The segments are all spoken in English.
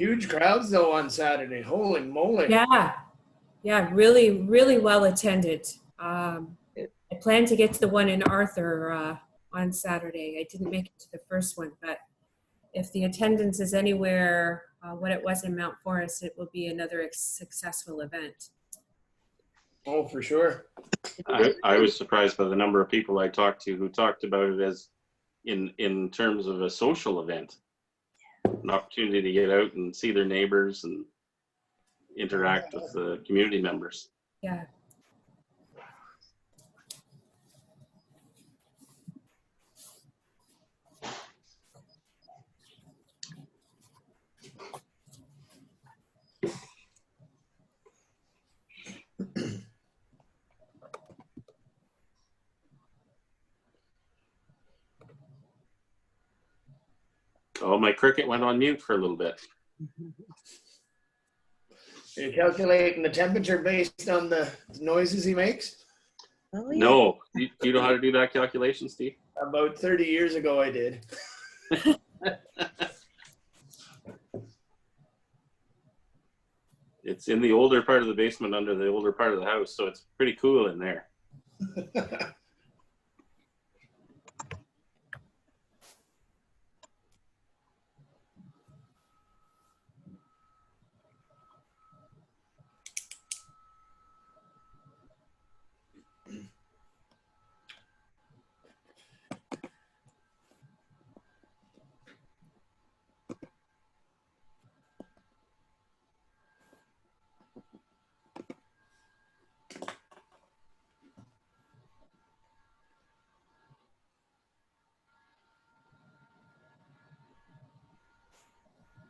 Huge crowds though on Saturday. Holy moly. Yeah, really, really well attended. I planned to get to the one in Arthur on Saturday. I didn't make it to the first one, but if the attendance is anywhere what it was in Mount Forest, it will be another successful event. Oh, for sure. I was surprised by the number of people I talked to who talked about it as in terms of a social event, an opportunity to get out and see their neighbors and interact with the community members. Yeah. Oh, my cricket went on mute for a little bit. Are you calculating the temperature based on the noises he makes? Oh, yeah. No, do you know how to do that calculation, Steve? About 30 years ago I did. It's in the older part of the basement under the older part of the house, so it's pretty cool in there.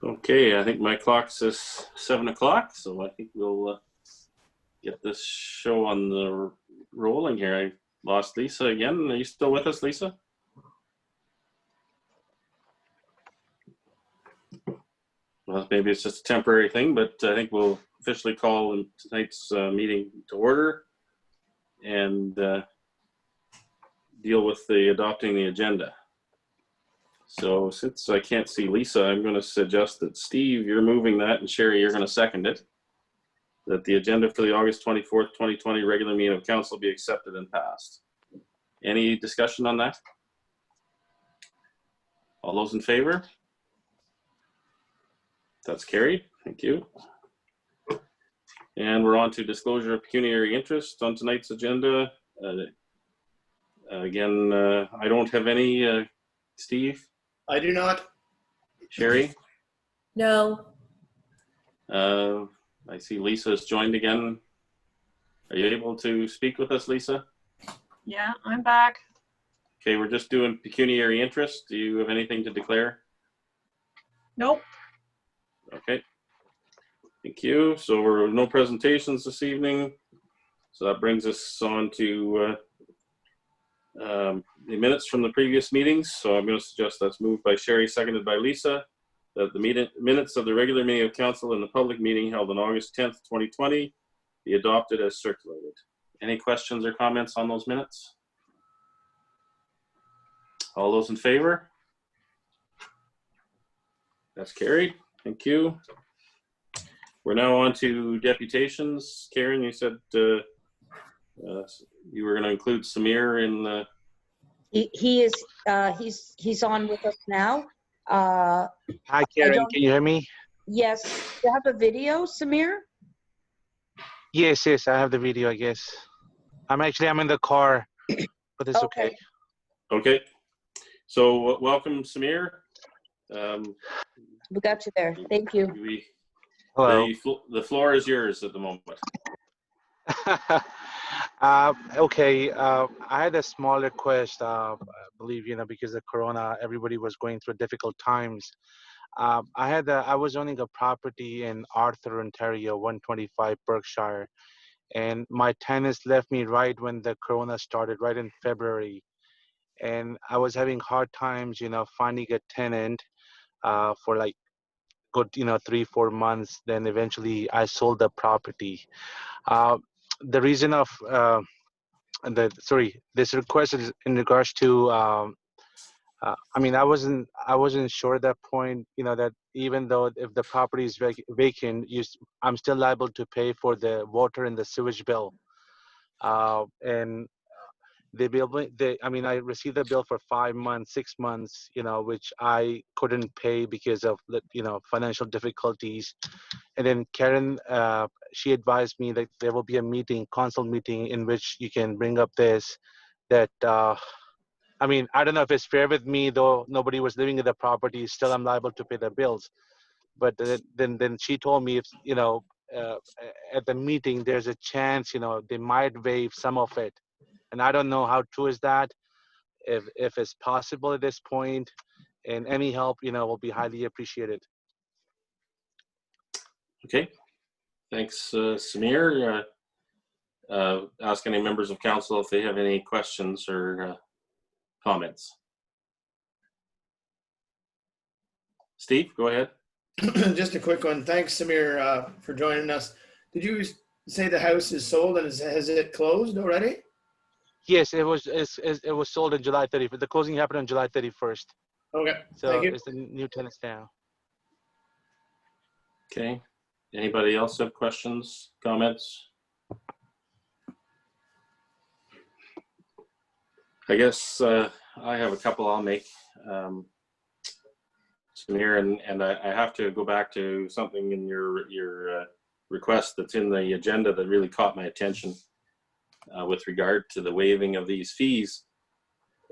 Okay, I think my clock says 7 o'clock, so I think we'll get this show on the rolling here. I lost Lisa again. Are you still with us, Lisa? Well, maybe it's just a temporary thing, but I think we'll officially call tonight's meeting to order and deal with the adopting the agenda. So since I can't see Lisa, I'm going to suggest that Steve, you're moving that, and Sherry, you're going to second it, that the agenda for the August 24th, 2020 regular meeting of council be accepted and passed. Any discussion on that? All those in favor? That's carried. Thank you. And we're on to disclosure of pecuniary interest on tonight's agenda. Again, I don't have any. Steve? I do not. Sherry? No. I see Lisa has joined again. Are you able to speak with us, Lisa? Yeah, I'm back. Okay, we're just doing pecuniary interest. Do you have anything to declare? Nope. Okay. Thank you. So we're no presentations this evening. So that brings us on to the minutes from the previous meetings. So I'm going to suggest that's moved by Sherry, seconded by Lisa, that the minutes of the regular meeting of council and the public meeting held on August 10th, 2020 be adopted as circulated. Any questions or comments on those minutes? All those in favor? That's carried. Thank you. We're now on to deputations. Karen, you said you were going to include Samir in the... He is, he's on with us now. Hi, Karen, can you hear me? Yes. Do you have a video, Samir? Yes, I have the video, I guess. I'm in the car, but it's okay. Okay. So welcome, Samir. We got you there. Thank you. Hello. The floor is yours at the moment. Okay, I had a small request. I believe, because of Corona, everybody was going through difficult times. I was owning a property in Arthur, Ontario, 125 Berkshire, and my tenants left me right when the Corona started, right in February. And I was having hard times, finding a tenant for like good, 3-4 months. Then eventually I sold the property. The reason of this request is in regards to I mean, I wasn't sure at that point, you know, that even though if the property is vacant, I'm still liable to pay for the water and the sewage bill. And I mean, I received a bill for 5 months, 6 months, you know, which I couldn't pay because of, you know, financial difficulties. And then Karen, she advised me that there will be a meeting, council meeting, in which you can bring up this, that, I mean, I don't know if it's fair with me, though nobody was living in the property, still I'm liable to pay the bills. But then she told me, if, you know, uh, at the meeting, there's a chance, you know, they might waive some of it. And I don't know how true is that, if it's possible at this point, and any help, you know, will be highly appreciated. Okay, thanks, Samir. Ask any members of council if they have any questions or comments. Steve, go ahead. Just a quick one. Thanks, Samir, for joining us. Did you say the house is sold and has it closed already? Yes, it was sold on July 31st. The closing happened on July 31st. Okay, So thank you. it's the new tenants now. Okay, anybody else have questions, comments? I guess I have a couple I'll make. Samir, and I have to go back to something in your request that's in the agenda that really caught my attention with regard to the waiving of these fees.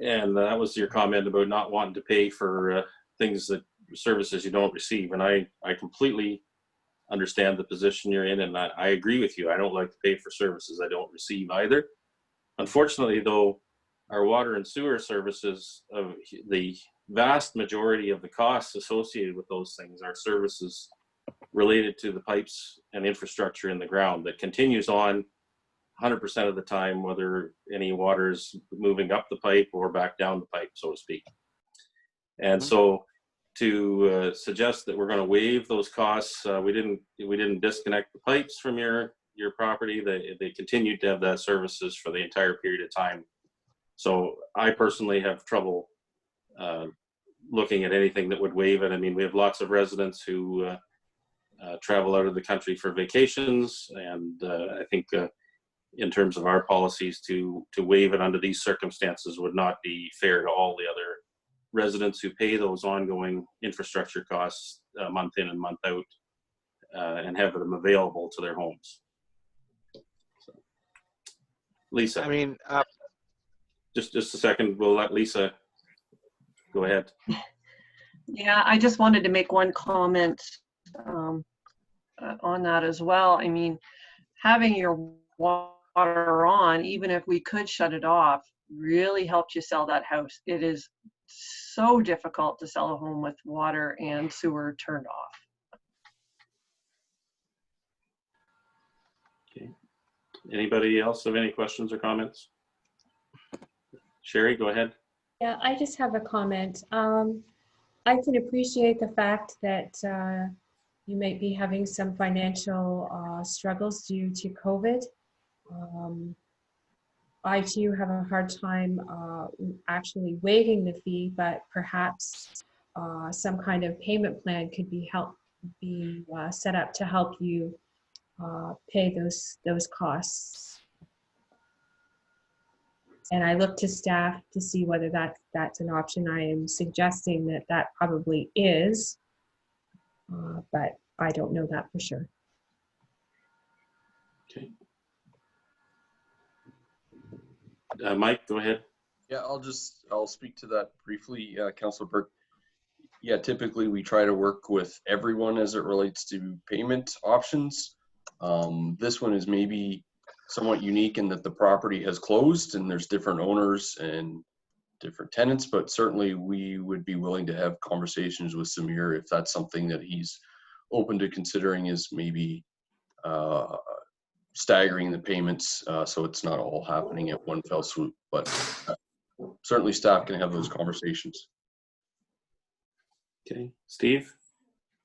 And that was your comment about not wanting to pay for services you don't receive. And I completely understand the position you're in, and I agree with you. I don't like to pay for services I don't receive either. Unfortunately, though, our water and sewer services, the vast majority of the costs associated with those things are services related to the pipes and infrastructure in the ground that continues on 100% of the time, whether any water is moving up the pipe or back down the pipe, so to speak. And so to suggest that we're going to waive those costs, we didn't disconnect the pipes from your property. They continued to have that services for the entire period of time. So I personally have trouble looking at anything that would waive it. I mean, we have lots of residents who travel out of the country for vacations, and I think in terms of our policies, to waive it under these circumstances would not be fair to all the other residents who pay those ongoing infrastructure costs month in and month out and have them available to their homes. So, Lisa, I mean, just a second. We'll let Lisa go ahead. Yeah, I just wanted to make one comment on that as well. I mean, having your water on, even if we could shut it off, really helped you sell that house. It is so difficult to sell a home with water and sewer turned off. Okay. Anybody else have any questions or comments? Sherry, go ahead. Yeah, I just have a comment. I can appreciate the fact that you might be having some financial struggles due to COVID. I too have a hard time actually waiving the fee, but perhaps some kind of payment plan could be set up to help you pay those costs. And I look to staff to see whether that's an option. I am suggesting that probably is, but I don't know that for sure. Okay. Mike, go ahead. Yeah, I'll speak to that briefly, Councilor Burke. Yeah, typically we try to work with everyone as it relates to payment options. This one is maybe somewhat unique in that the property has closed and there's different owners and different tenants, but certainly we would be willing to have conversations with Samir if that's something that he's open to considering, is maybe staggering the payments so it's not all happening at one fell swoop. But certainly staff can have those conversations. Okay, Steve.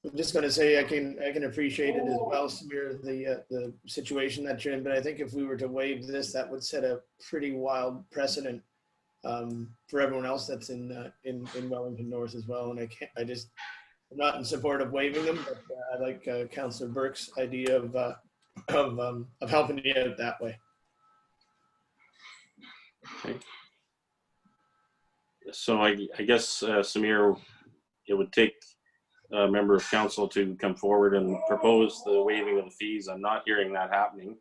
I'm just going to say I can appreciate it as well, Samir, the situation that you're in. But I think if we were to waive this, that would set a pretty wild precedent for everyone else that's in Wellington North as well. And I'm not in support of waiving them, but I like Councillor Burke's idea of helping you out that way. Okay. So I guess, Samir, it would take a member of council to come forward and propose the waiving of the fees. I'm not hearing that happening.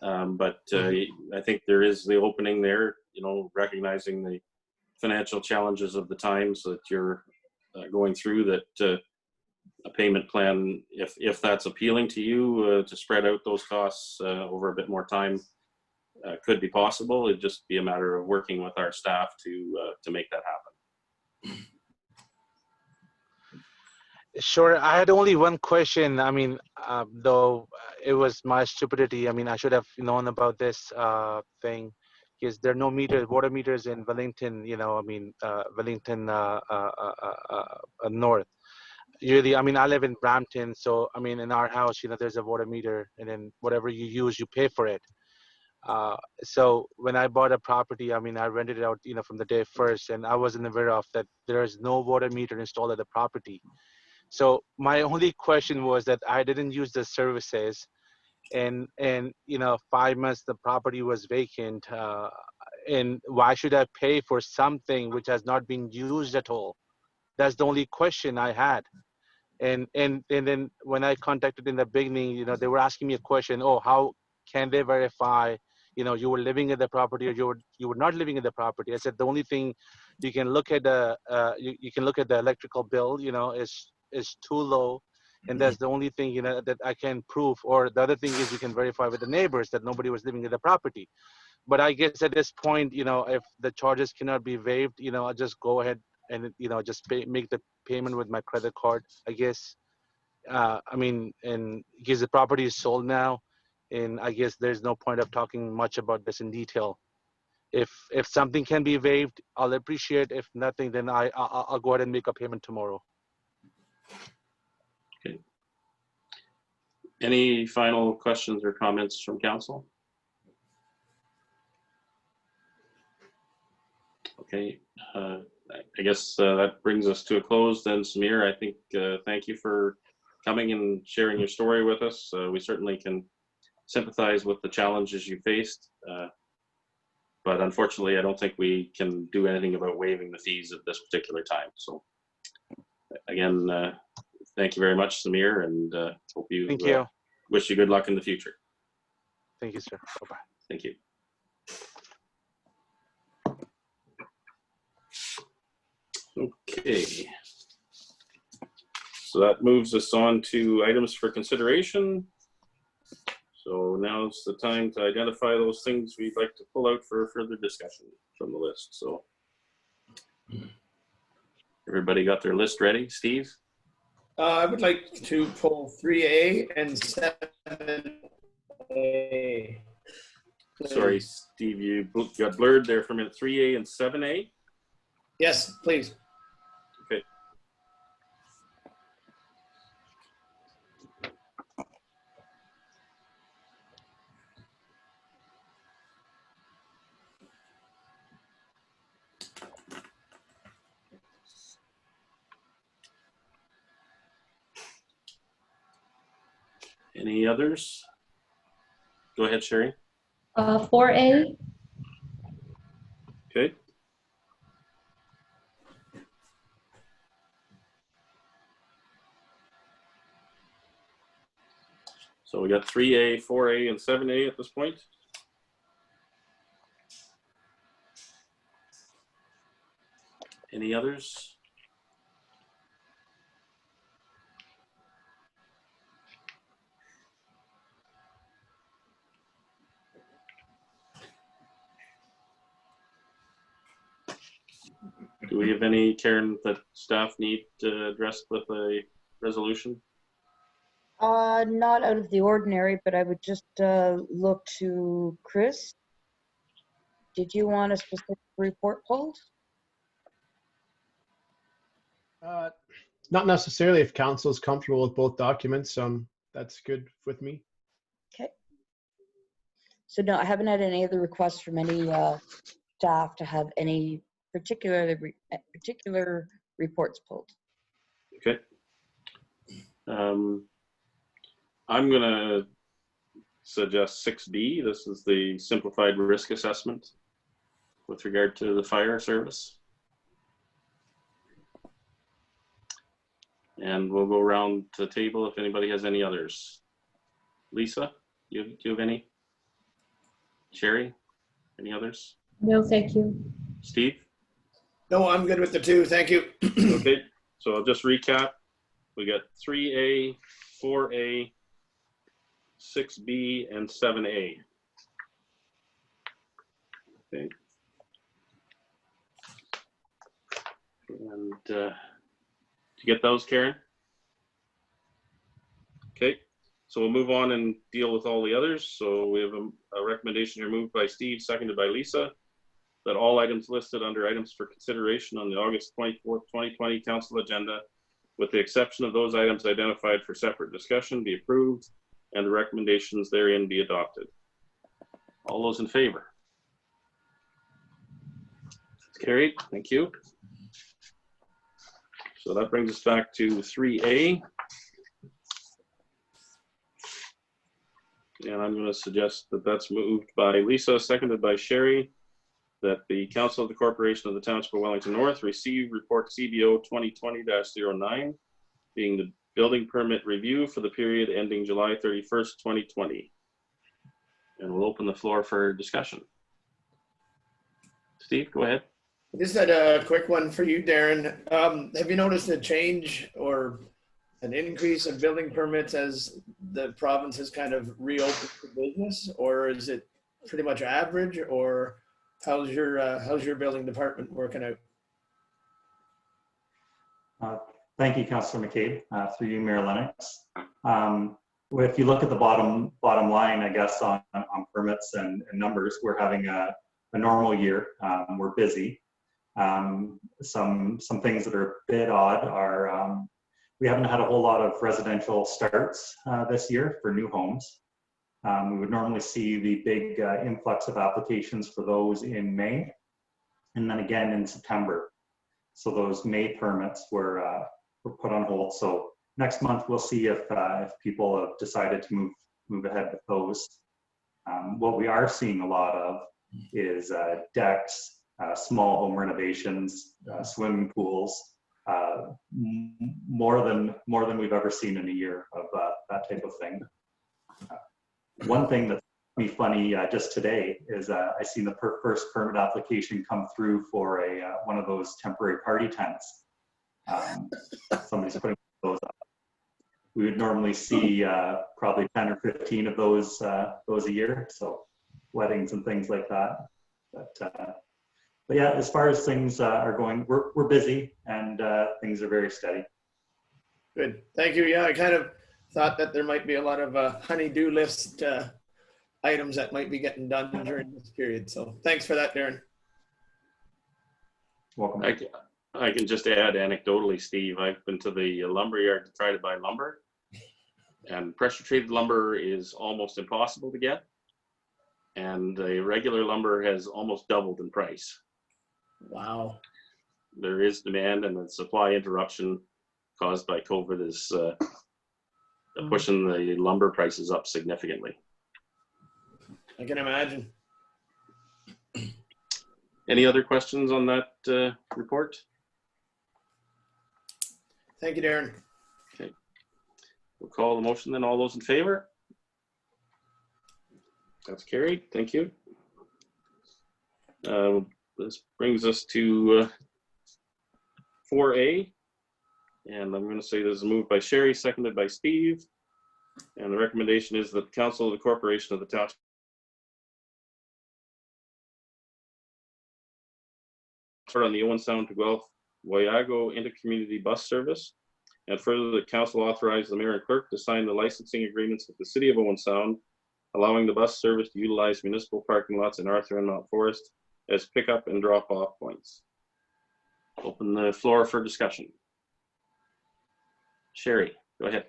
But I think there is the opening there, recognizing the financial challenges of the times that you're going through, that a payment plan, if that's appealing to you, to spread out those costs over a bit more time, could be possible. It'd just be a matter of working with our staff to make that happen. Sure. I had only one question. I mean, though it was my stupidity. I mean, I should have known about this thing, because there are no water meters in Wellington. Wellington North. Usually, I mean, I live in Brampton, so I mean, in our house, there's a water meter, and then whatever you use, you pay for it. So when I bought a property, I mean, I rented it out, from the day first, and I wasn't aware of that there is no water meter installed at the property. So my only question was that I didn't use the services, and 5 months the property was vacant, and why should I pay for something which has not been used at all? That's the only question I had. And then when I contacted in the beginning, they were asking me a question. Oh, how can they verify you were living at the property or you were not living at the property? I said the only thing you can look at you can look at the electrical bill, is too low, and that's the only thing that I can prove. Or the other thing is you can verify with the neighbors that nobody was living at the property. But I guess at this point, if the charges cannot be waived, I'll just go ahead and just make the payment with my credit card, I guess. I mean, and because the property is sold now, and I guess there's no point of talking much about this in detail. If something can be waived, I'll appreciate. If nothing, then I'll go ahead and make a payment tomorrow. Okay. Any final questions or comments from council? Okay. I guess that brings us to a close then, Samir. I think thank you for coming and sharing your story with us. We certainly can sympathize with the challenges you faced, but unfortunately, I don't think we can do anything about waiving the fees at this particular time. So again, thank you very much, Samir, and hope you, Thank you. Wish you good luck in the future. Thank you, sir. Bye-bye. Thank you. Okay. So that moves us on to items for consideration. So now's the time to identify those things we'd like to pull out for further discussion from the list. So everybody got their list ready? Steve? I would like to pull 3A and 7A. Sorry, Steve, you got blurred there for a minute. 3A and 7A? Yes, please. Okay. Any others? Go ahead, Sherry. 4A. Okay. So we got 3A, 4A, and 7A at this point. Any others? Do we have any, Karen, that staff need addressed with a resolution? Not out of the ordinary, but I would just look to Chris. Did you want a specific report pulled? Not necessarily. If council is comfortable with both documents, that's good with me. Okay. So no, I haven't had any other requests from any staff to have any particular reports pulled. Okay. I'm going to suggest 6B. This is the simplified risk assessment with regard to the fire service. And we'll go around the table if anybody has any others. Lisa, do you have any? Sherry, any others? No, thank you. Steve? No, I'm good with the 2. Thank you. Okay, so I'll just recap. We got 3A, 4A, 6B, and 7A. Okay. And did you get those, Karen? Okay, so we'll move on and deal with all the others. So we have a recommendation here moved by Steve, seconded by Lisa, that all items listed under items for consideration on the August 24th, 2020 council agenda, with the exception of those items identified for separate discussion, be approved, and the recommendations therein be adopted. All those in favor? It's carried. Thank you. So that brings us back to 3A. And I'm going to suggest that that's moved by Lisa, seconded by Sherry, that the Council of the Corporation of the Township of Wellington North receive report CBO 2020-09, being the building permit review for the period ending July 31st, 2020. And we'll open the floor for discussion. Steve, go ahead. Just had a quick one for you, Darren. Have you noticed a change or an increase in building permits as the province has kind of reopened for business, or is it pretty much average, or how's your building department working out? Thank you, Councillor McCabe, through you, Mayor Lennox. If you look at the bottom line, I guess, on permits and numbers, we're having a normal year. We're busy. Some things that are a bit odd are we haven't had a whole lot of residential starts this year for new homes. We would normally see the big influx of applications for those in May, and then again in September. So those May permits were put on hold. So next month we'll see if people have decided to move ahead with those. What we are seeing a lot of is decks, small home renovations, swimming pools, more than we've ever seen in a year of that type of thing. One thing that's funny just today is I seen the first permit application come through for one of those temporary party tents. Somebody's putting those up. We would normally see probably 10 or 15 of those a year, so weddings and things like that. But yeah, as far as things are going, we're busy and things are very steady. Good, thank you. Yeah, I kind of thought that there might be a lot of honey-do list items that might be getting done during this period. So thanks for that, Darren. Welcome. I can just add anecdotally, Steve, I've been to the lumber yard to try to buy lumber, and pressure treated lumber is almost impossible to get. And the regular lumber has almost doubled in price. Wow. There is demand, and the supply interruption caused by COVID is pushing the lumber prices up significantly. I can imagine. Any other questions on that report? Thank you, Darren. Okay. We'll call the motion then. All those in favor? That's carried. Thank you. This brings us to 4A. And I'm going to say this is moved by Sherry, seconded by Steve. And the recommendation is that the Council of the Corporation of the Township on the Owen Sound to Guelph Wayago intercommunity bus service, and further that council authorize the mayor and clerk to sign the licensing agreements with the city of Owen Sound, allowing the bus service to utilize municipal parking lots in Arthur and Mount Forest as pickup and drop off points. Open the floor for discussion. Sherry, go ahead.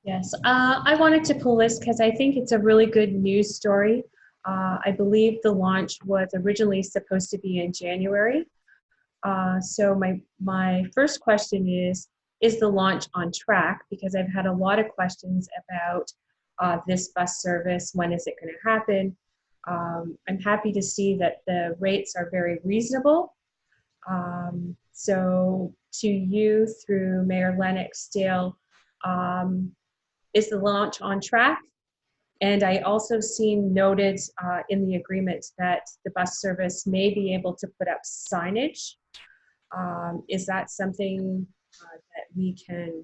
Yes, I wanted to pull this because I think it's a really good news story. I believe the launch was originally supposed to be in January. So my first question is the launch on track? Because I've had a lot of questions about this bus service. When is it going to happen? I'm happy to see that the rates are very reasonable. So to you, through Mayor Lennox, Dale, is the launch on track? And I also seen noted in the agreement that the bus service may be able to put up signage. Is that something that we can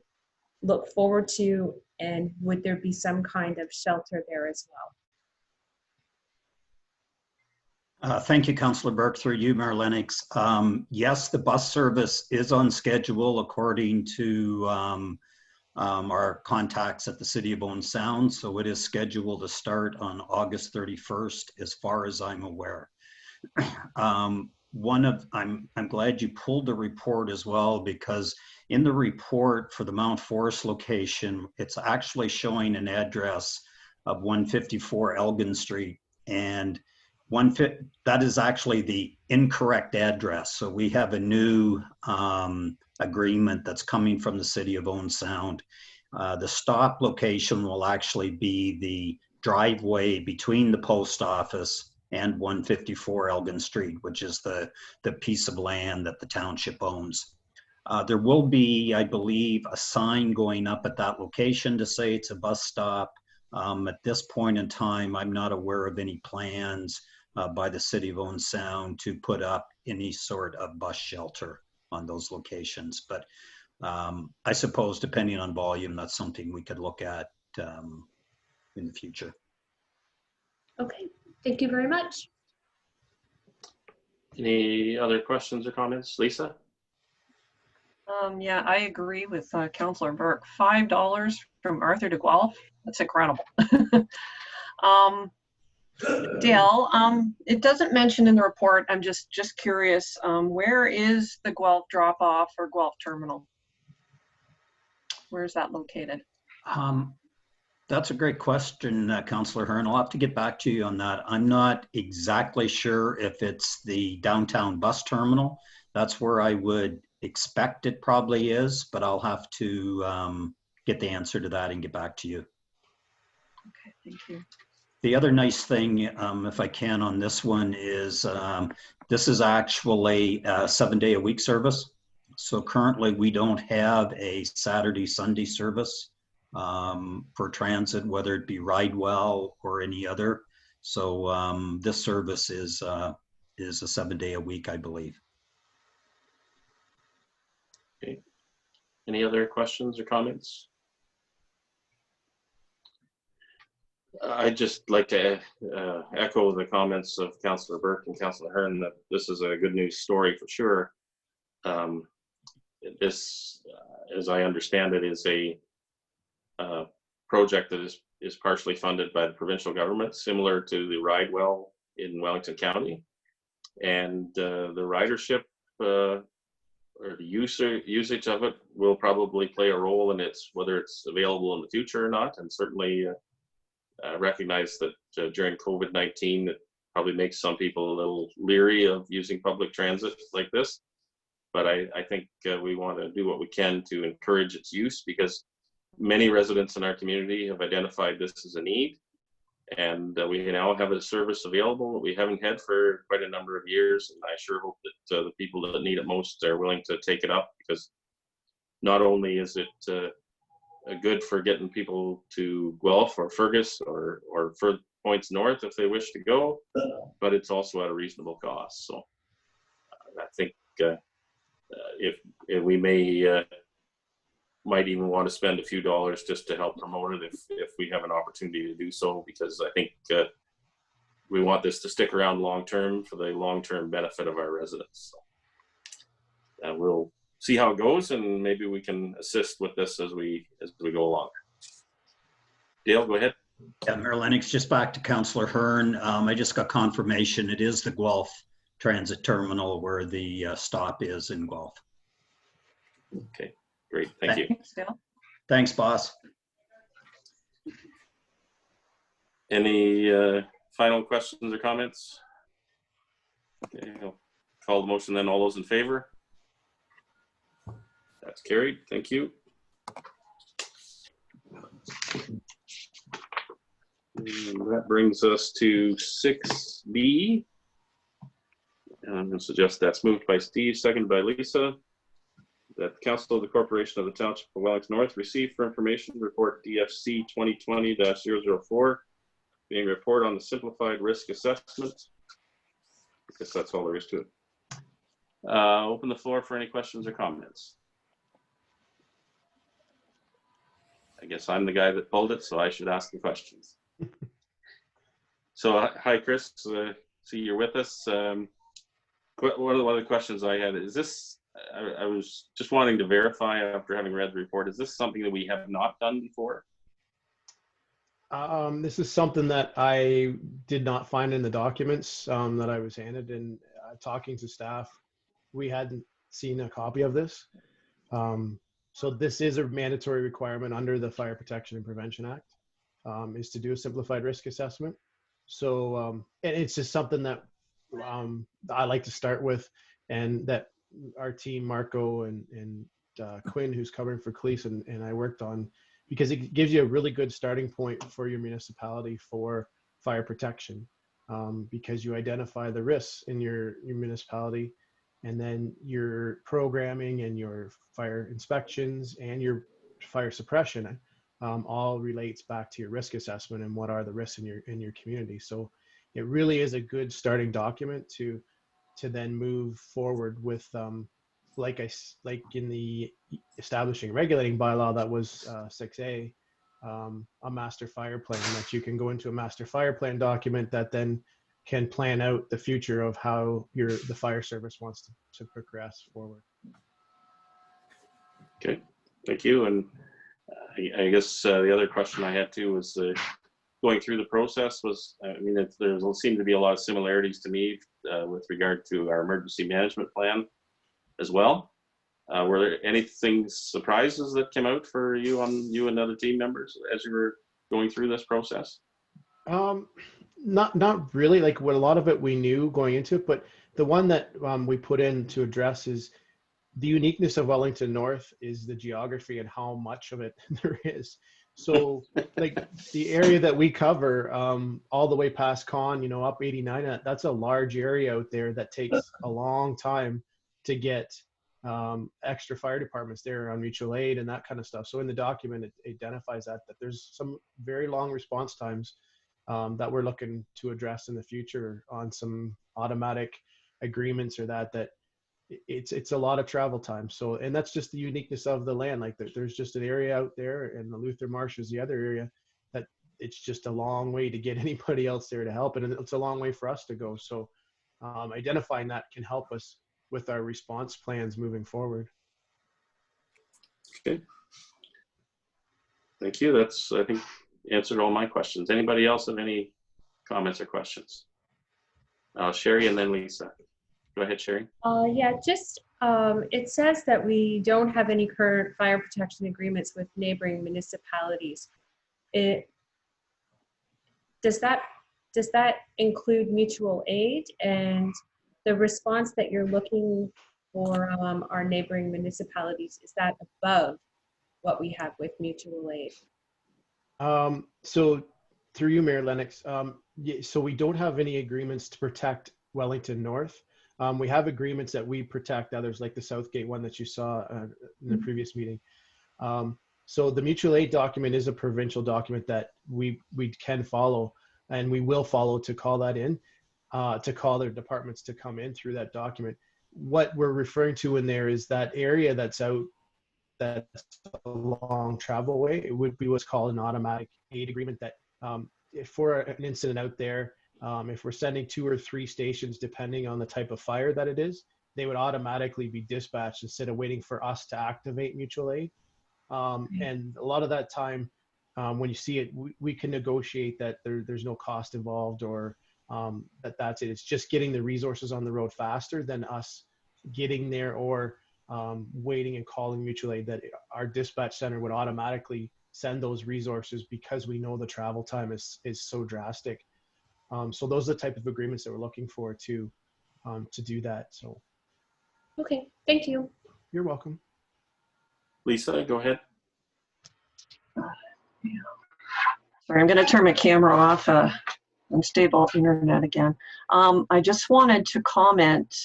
look forward to? And would there be some kind of shelter there as well? Thank you, Councillor Burke. Through you, Mayor Lennox. Yes, the bus service is on schedule according to our contacts at the City of Owen Sound. So it is scheduled to start on August 31st, as far as I'm aware. I'm glad you pulled the report as well, because in the report for the Mount Forest location, it's actually showing an address of 154 Elgin Street, and that is actually the incorrect address. So we have a new agreement that's coming from the City of Owen Sound. The stop location will actually be the driveway between the post office and 154 Elgin Street, which is the piece of land that the township owns. There will be, I believe, a sign going up at that location to say it's a bus stop. At this point in time, I'm not aware of any plans by the City of Owen Sound to put up any sort of bus shelter on those locations. But I suppose, depending on volume, that's something we could look at in the future. Okay, thank you very much. Any other questions or comments? Lisa? Yeah, I agree with Councillor Burke. $5 from Arthur to Guelph, that's incredible. Dale, it doesn't mention in the report, I'm just curious, where is the Guelph drop-off or Guelph terminal? Where is that located? That's a great question, Councillor Hearn. I'll have to get back to you on that. I'm not exactly sure if it's the downtown bus terminal. That's where I would expect it probably is, but I'll have to get the answer to that and get back to you. Okay, thank you. The other nice thing, if I can, on this one is this is actually a 7-day-a-week service. So currently we don't have a Saturday, Sunday service for transit, whether it be Ridewell or any other. So this service is a 7-day-a-week, I believe. Okay. Any other questions or comments? I'd just like to echo the comments of Councillor Burke and Councillor Hearn that this is a good news story for sure. This, as I understand it, is a project that is partially funded by the provincial government, similar to the Ridewell in Wellington County. And the ridership or the usage of it will probably play a role in whether it's available in the future or not. And certainly recognize that during COVID-19, it probably makes some people a little leery of using public transit like this. But I think we want to do what we can to encourage its use, because many residents in our community have identified this as a need. And we now have a service available that we haven't had for quite a number of years. And I sure hope that the people that need it most are willing to take it up, because not only is it good for getting people to Guelph or Fergus or further points north if they wish to go, but it's also at a reasonable cost. So I think if we might even want to spend a few dollars just to help promote it if we have an opportunity to do so, because I think we want this to stick around long term for the long-term benefit of our residents. So, we'll see how it goes, and maybe we can assist with this as we go along. Dale, go ahead. Yeah, Mayor Lennox, just back to Councillor Hearn. I just got confirmation it is the Guelph Transit Terminal where the stop is in Guelph. Okay, great, thank you. Thanks, Dale. Thanks, boss. Any final questions or comments? Okay, I'll call the motion then. All those in favor? That's carried. Thank you. And that brings us to 6B. And I'm going to suggest that's moved by Steve, seconded by Lisa, that the Council of the Corporation of the Township of Wellington North receive for information report DFC 2020-004, being report on the simplified risk assessment. I guess that's all there is to it. Open the floor for any questions or comments. I guess I'm the guy that pulled it, so I should ask the questions. So, hi, Chris. See you're with us. One of the other questions I had is this, I was just wanting to verify after having read the report, is this something that we have not done before? This is something that I did not find in the documents that I was handed, and talking to staff, we hadn't seen a copy of this. So this is a mandatory requirement under the Fire Protection and Prevention Act, is to do a simplified risk assessment. So, and it's just something that I like to start with, and that our team, Marco and Quinn, who's covering for Cleese, and I worked on, because it gives you a really good starting point for your municipality for fire protection, because you identify the risks in your municipality, and then your programming and your fire inspections and your fire suppression all relates back to your risk assessment and what are the risks in your community. So it really is a good starting document to then move forward with, like in the establishing regulating bylaw that was 6A, a master fire plan, that you can go into a master fire plan document that then can plan out the future of how the fire service wants to progress forward. Okay, thank you. And I guess the other question I had too was going through the process was, I mean, there seemed to be a lot of similarities to me with regard to our emergency management plan as well. Were there anything surprises that came out for you and other team members as you were going through this process? Not really. Like, what a lot of it we knew going into it, but the one that we put in to address is the uniqueness of Wellington North is the geography and how much of it there is. So like the area that we cover, all the way past Con, up 89, that's a large area out there that takes a long time to get extra fire departments there on mutual aid and that kind of stuff. So in the document, it identifies that there's some very long response times that we're looking to address in the future on some automatic agreements or that it's a lot of travel time. So, and that's just the uniqueness of the land. Like there's just an area out there, and the Luther Marsh is the other area, that it's just a long way to get anybody else there to help. And it's a long way for us to go. So identifying that can help us with our response plans moving forward. Okay. Thank you. That's, I think, answered all my questions. Anybody else have any comments or questions? Sherry and then Lisa. Go ahead, Sherry. Yeah, just it says that we don't have any current fire protection agreements with neighboring municipalities. Does that include mutual aid, and the response that you're looking for our neighboring municipalities, is that above what we have with mutual aid? So through you, Mayor Lennox, yeah, so we don't have any agreements to protect Wellington North. We have agreements that we protect others, like the Southgate one that you saw in the previous meeting. So the mutual aid document is a provincial document that we can follow, and we will follow to call that in, to call their departments to come in through that document. What we're referring to in there is that area that's out, that's a long travel way. It would be what's called an automatic aid agreement, that if for an incident out there, if we're sending 2 or 3 stations, depending on the type of fire that it is, they would automatically be dispatched instead of waiting for us to activate mutual aid. And a lot of that time, when you see it, we can negotiate that there's no cost involved, or that's it. It's just getting the resources on the road faster than us getting there, or waiting and calling mutual aid, that our dispatch center would automatically send those resources, because we know the travel time is so drastic. So those are the type of agreements that we're looking for to do that. So Okay, thank you. you're welcome. Lisa, go ahead. Sorry, I'm going to turn my camera off. Unstable internet again. I just wanted to comment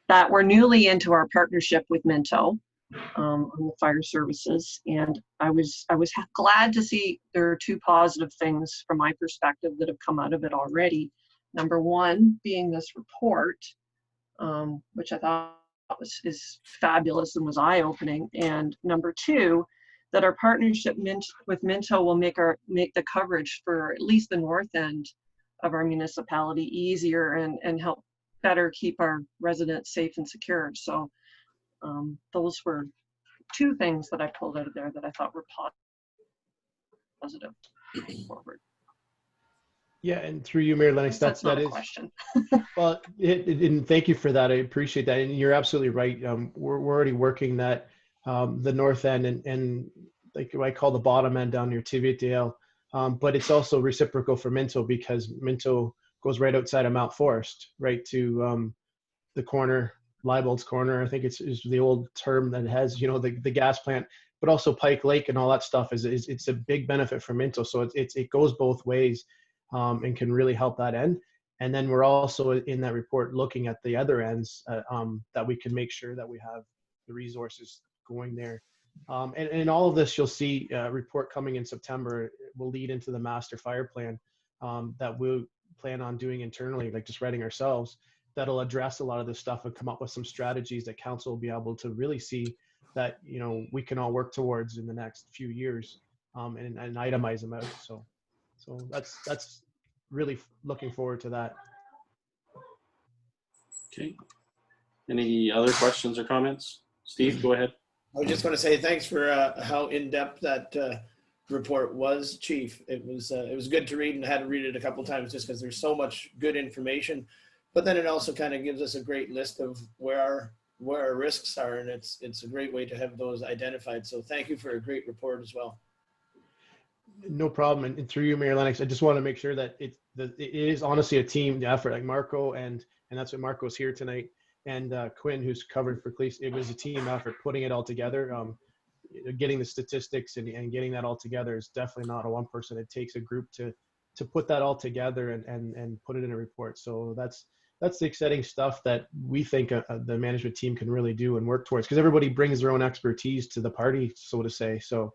that we're newly into our partnership with Minto on the fire services, and I was glad to see there are two positive things from my perspective that have come out of it already. Number one being this report, which I thought is fabulous and was eye-opening, and number two, that our partnership with Minto will make the coverage for at least the north end of our municipality easier and help better keep our residents safe and secure. So those were two things that I pulled out of there that I thought were positive forward. Yeah, and through you, Mayor Lennox, That's not that a is question. well. And thank you for that. I appreciate that, and you're absolutely right. We're already working that the north end and like what I call the bottom end down near Tiviotdale, but it's also reciprocal for Minto because Minto goes right outside of Mount Forest, right to the corner, Leibold's Corner. I think it's the old term that has, the gas plant, but also Pike Lake and all that stuff is it's a big benefit for Minto. So it goes both ways and can really help that end. And then we're also in that report looking at the other ends that we can make sure that we have the resources going there. And all of this, you'll see a report coming in September will lead into the master fire plan that we'll plan on doing internally, like just writing ourselves, that'll address a lot of this stuff and come up with some strategies that council will be able to really see that, we can all work towards in the next few years and itemize them out. So that's really looking forward to that. Okay. Any other questions or comments? Steve, go ahead. I just want to say thanks for how in-depth that report was, Chief. It was good to read, and I had to read it a couple times just because there's so much good information. But then it also kind of gives us a great list of where our risks are, and it's a great way to have those identified. So thank you for a great report as well. No problem. And through you, Mayor Lennox, I just want to make sure that it is honestly a team effort, like Marco, and that's what Marco's here tonight. And Quinn, who's covered for police, it was a team effort putting it all together. Getting the statistics and getting that all together is definitely not a one person. It takes a group to put that all together and put it in a report. So that's the exciting stuff that we think the management team can really do and work towards, because everybody brings their own expertise to the party, so to say. So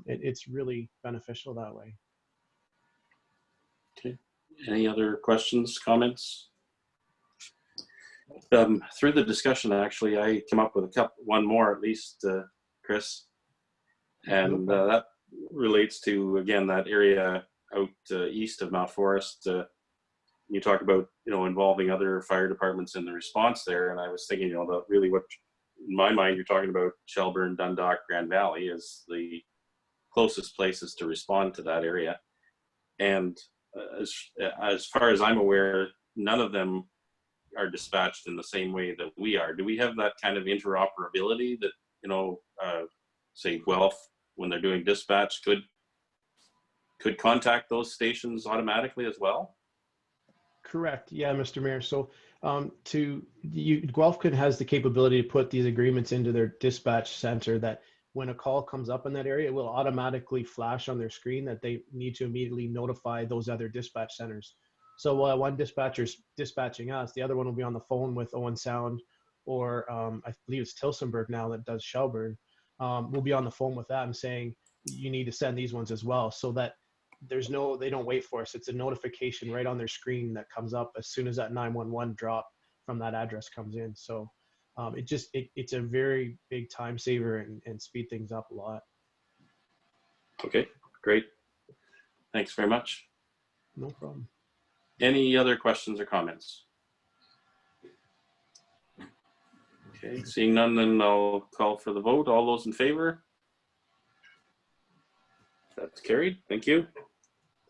it's really beneficial that way. Okay. Any other questions, comments? Through the discussion, actually, I came up with one more at least, Chris, and that relates to, again, that area out east of Mount Forest. You talk about, involving other fire departments in the response there, and I was thinking, that really what, in my mind, you're talking about Shelburne, Dundalk, Grand Valley as the closest places to respond to that area. And as far as I'm aware, none of them are dispatched in the same way that we are. Do we have that kind of interoperability that, say Guelph, when they're doing dispatch, could contact those stations automatically as well? Correct. Yeah, Mr. Mayor. So Guelph has the capability to put these agreements into their dispatch center that when a call comes up in that area, it will automatically flash on their screen that they need to immediately notify those other dispatch centers. So while one dispatcher's dispatching us, the other one will be on the phone with Owen Sound, or I believe it's Tilsonburg now that does Shelburne. We'll be on the phone with them saying, you need to send these ones as well, so that they don't wait for us. It's a notification right on their screen that comes up as soon as that 911 drop from that address comes in. So it's a very big time saver and speed things up a lot. Okay, great. Thanks very much. No problem. Any other questions or comments? Okay, seeing none, then I'll call for the vote. All those in favor? That's carried. Thank you.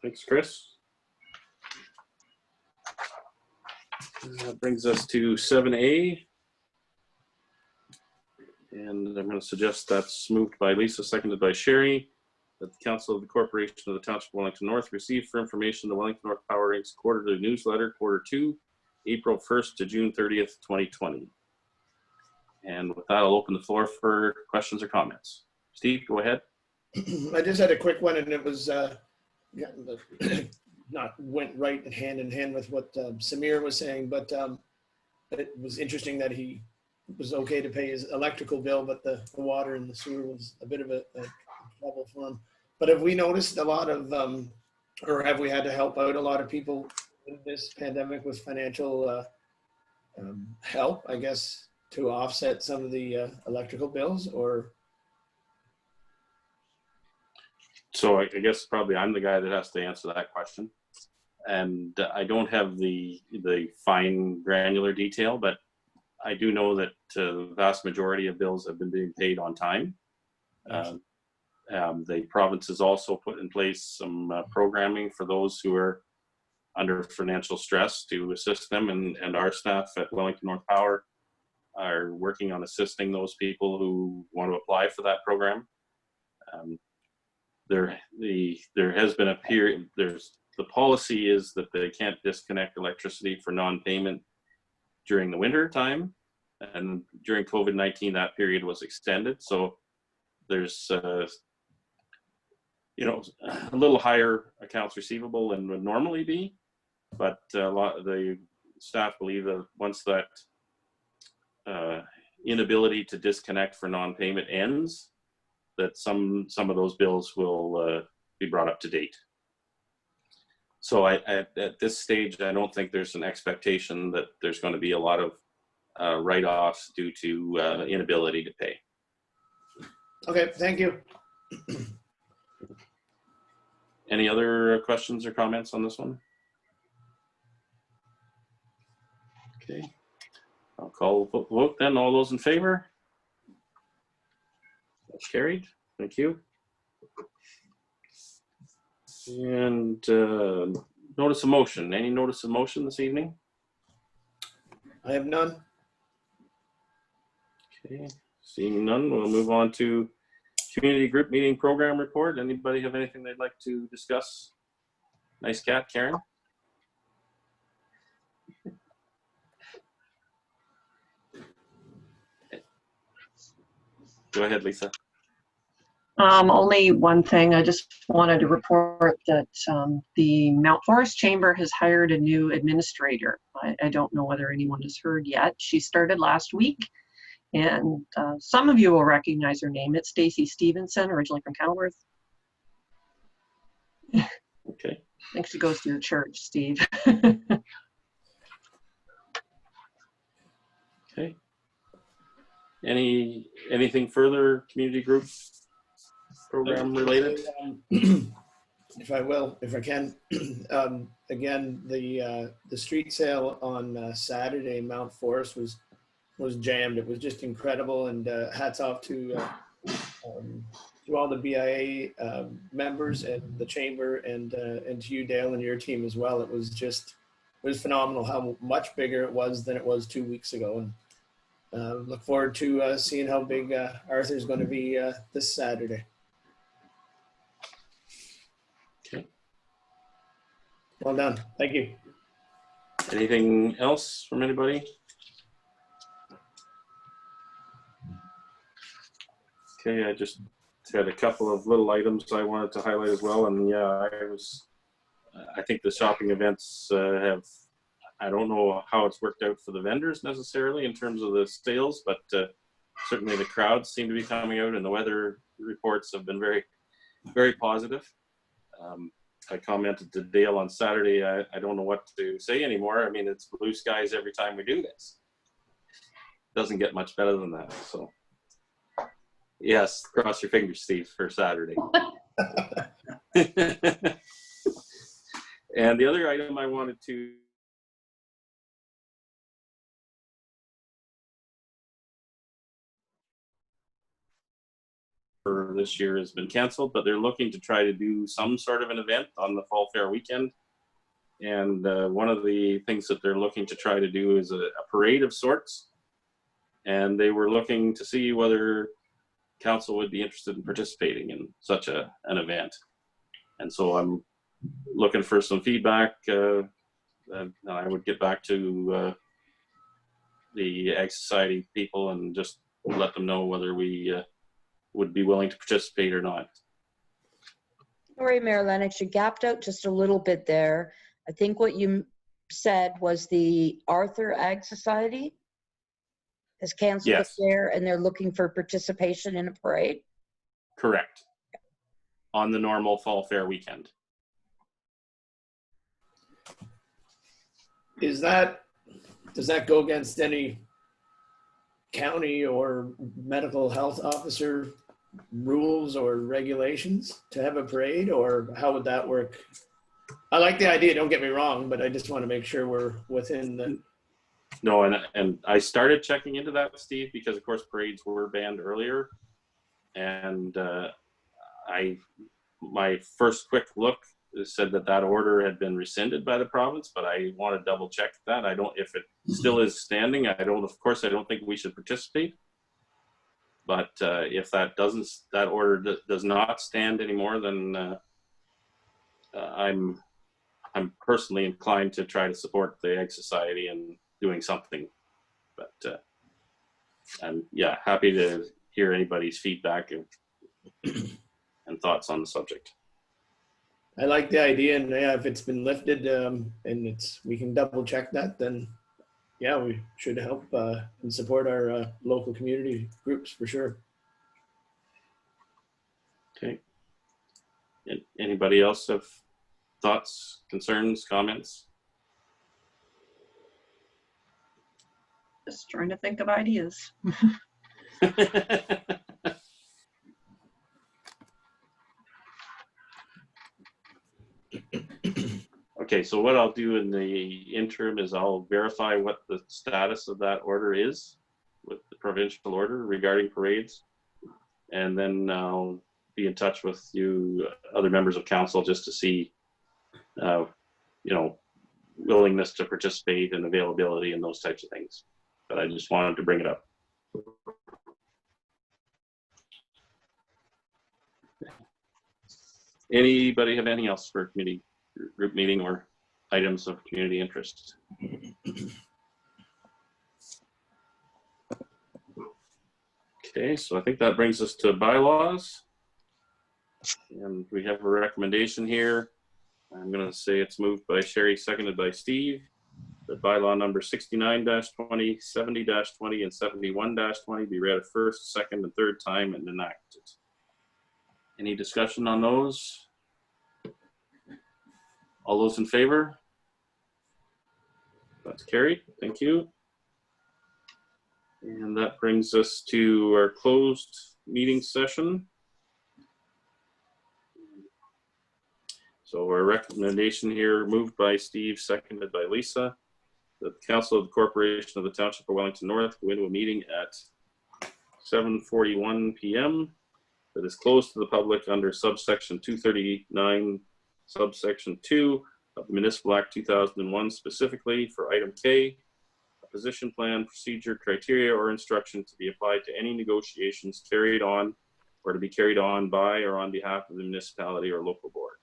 Thanks, Chris. That brings us to 7A. And I'm going to suggest that's moved by Lisa, seconded by Sherry. that the Council of the Corporation of the Township of Wellington North received for information the Wellington North Power Inc. quarterly newsletter, quarter 2, April 1st to June 30th, 2020. And with that, I'll open the floor for questions or comments. Steve, go ahead. I just had a quick one, and it was not went right hand in hand with what Samir was saying, but it was interesting that he was okay to pay his electrical bill, but the water and the sewer was a bit of a trouble for him. But have we noticed a lot of, or have we had to help out a lot of people in this pandemic with financial help, I guess, to offset some of the electrical bills? Or So I guess probably I'm the guy that has to answer that question. And I don't have the fine granular detail, but I do know that the vast majority of bills have been being paid on time. The province has also put in place some programming for those who are under financial stress to assist them, and our staff at Wellington North Power are working on assisting those people who want to apply for that program. There has been a period, the policy is that they can't disconnect electricity for non-payment during the winter time, and during COVID-19 that period was extended. So there's a little higher accounts receivable than would normally be, but a lot of the staff believe that once that inability to disconnect for non-payment ends, that some of those bills will be brought up to date. So at this stage, I don't think there's an expectation that there's going to be a lot of write-offs due to inability to pay. okay, thank you. Any other questions or comments on this one? Okay, I'll call vote then. All those in favor? That's carried. Thank you. And notice of motion. Any notice of motion this evening? I have none. Okay, seeing none, we'll move on to community group meeting program report. Anybody have anything they'd like to discuss? Nice cat, Karen. Go ahead, Lisa. Only one thing. I just wanted to report that the Mount Forest Chamber has hired a new administrator. I don't know whether anyone has heard yet. She started last week, and some of you will recognize her name. It's Stacy Stevenson, originally from Kenilworth. Okay. I think she goes to your church, Steve. Okay. Anything further community group program related? If I can, again, the street sale on Saturday in Mount Forest was jammed. It was just incredible, and hats off to all the BIA members and the chamber, and to you, Dale, and your team as well. It was phenomenal how much bigger it was than it was 2 weeks ago, and look forward to seeing how big Arthur's going to be this Saturday. Okay. Well done. Thank you. Anything else from anybody? Okay, I just had a couple of little items I wanted to highlight as well. And yeah, I think the shopping events I don't know how it's worked out for the vendors necessarily in terms of the sales, but certainly the crowds seem to be coming out, and the weather reports have been very, very positive. I commented to Dale on Saturday, I don't know what to say anymore. I mean, it's blue skies every time we do this. Doesn't get much better than that. So yes, cross your fingers, Steve, for Saturday. And the other item I wanted to for this year has been canceled, but they're looking to try to do some sort of an event on the Fall Fair weekend. And one of the things that they're looking to try to do is a parade of sorts. And they were looking to see whether council would be interested in participating in such an event. And so I'm looking for some feedback. I would get back to the Ag Society people and just let them know whether we would be willing to participate or not. Sorry, Mayor Lennox, you gapped out just a little bit there. I think what you said was the Arthur Ag Society has canceled Yes. the fair and they're looking for participation in a parade. Correct. On the normal fall fair weekend. Does that go against any county or medical health officer rules or regulations to have a parade, or how would that work? I like the idea, don't get me wrong, but I just want to make sure we're within the... No, and I started checking into that, Steve, because of course parades were banned earlier. And my first quick look said that order had been rescinded by the province, but I want to double check that. If it still is standing, of course, I don't think we should participate. But if that order does not stand anymore, then I'm personally inclined to try to support the Ag Society and doing something. But I'm happy to hear anybody's feedback and thoughts on the subject. I like the idea, and if it's been lifted and we can double check that, then we should help and support our local community groups for sure. Okay. Anybody else have thoughts, concerns, comments? Just trying to think of ideas. Okay, so what I'll do in the interim is I'll verify what the status of that order is with the provincial order regarding parades. And then I'll be in touch with you, other members of council, just to see, willingness to participate and availability and those types of things. But I just wanted to bring it up. Anybody have anything else for committee group meeting or items of community interest? Okay, so I think that brings us to bylaws. And we have a recommendation here. I'm going to say it's moved by Sherry, seconded by Steve. The bylaw number 69-20, 70-20, and 71-20 be read a first, second, and third time and enacted. Any discussion on those? All those in favor? That's carried. Thank you. And that brings us to our closed meeting session. So our recommendation here, moved by Steve, seconded by Lisa, that the Council of the Corporation of the Township of Wellington North go into a meeting at 7:41 p.m. that is closed to the public under subsection 239, subsection 2 of the Municipal Act 2001, specifically for item K, a position plan, procedure, criteria, or instruction to be applied to any negotiations carried on or to be carried on by or on behalf of the municipality or local board.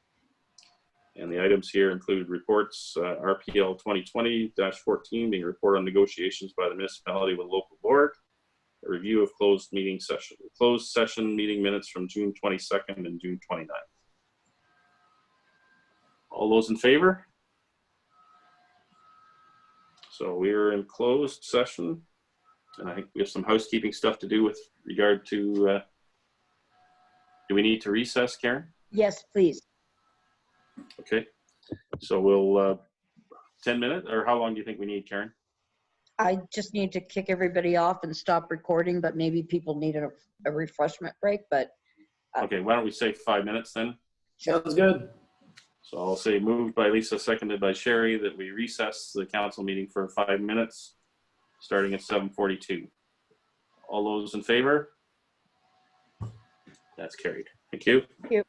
And the items here include reports, RPL 2020-14 being a report on negotiations by the municipality with local board, a review of closed session meeting minutes from June 22nd and June 29th. All those in favor? So we're in closed session, and I think we have some housekeeping stuff to do with regard to, do we need to recess, Karen? Yes, please. Okay, so we'll 10 minutes, or how long do you think we need, Karen? I just need to kick everybody off and stop recording, but maybe people need a refreshment break, but. Okay, why don't we say 5 minutes then? Sounds good. So I'll say moved by Lisa, seconded by Sherry, that we recess the council meeting for 5 minutes, starting at 7:42. All those in favor? That's carried. Thank you. Thank you.